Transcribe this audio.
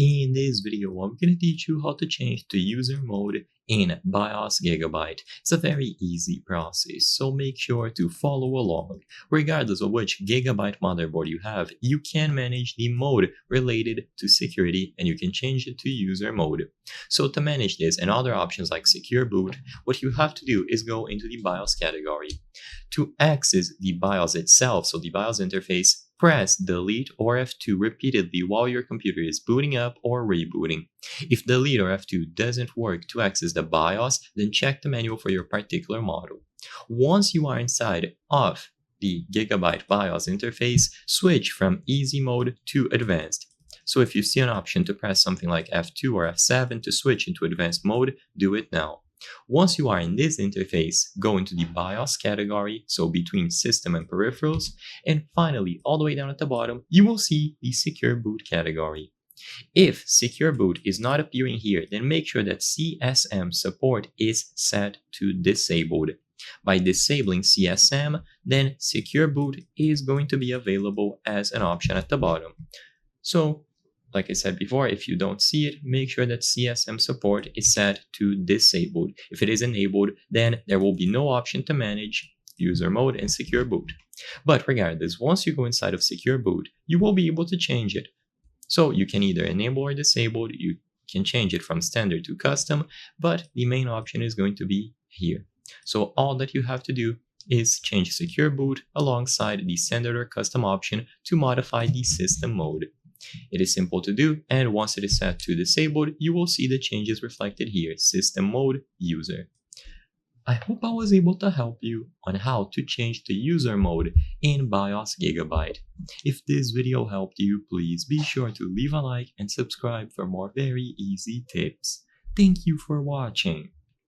In this video, I'm going to teach you how to change to user mode in BIOS Gigabyte. It's a very easy process, so make sure to follow along. Regardless of which Gigabyte motherboard you have, you can manage the mode related to security and you can change it to user mode. So to manage this and other options like secure boot, what you have to do is go into the BIOS category. To access the BIOS itself, so the BIOS interface, press Delete or F2 repeatedly while your computer is booting up or rebooting. If Delete or F2 doesn't work to access the BIOS, then check the manual for your particular model. Once you are inside of the Gigabyte BIOS interface, switch from Easy mode to Advanced. So if you see an option to press something like F2 or F7 to switch into Advanced mode, do it now. Once you are in this interface, go into the BIOS category, so between system and peripherals, and finally, all the way down at the bottom, you will see the secure boot category. If secure boot is not appearing here, then make sure that CSM support is set to disabled. By disabling CSM, then secure boot is going to be available as an option at the bottom. So, like I said before, if you don't see it, make sure that CSM support is set to disabled. If it is enabled, then there will be no option to manage user mode and secure boot. But regardless, once you go inside of secure boot, you will be able to change it. So you can either enable or disable, you can change it from standard to custom, but the main option is going to be here. So all that you have to do is change secure boot alongside the standard or custom option to modify the system mode. It is simple to do, and once it is set to disabled, you will see the changes reflected here, system mode, user. I hope I was able to help you on how to change to user mode in BIOS Gigabyte. If this video helped you, please be sure to leave a like and subscribe for more very easy tips. Thank you for watching.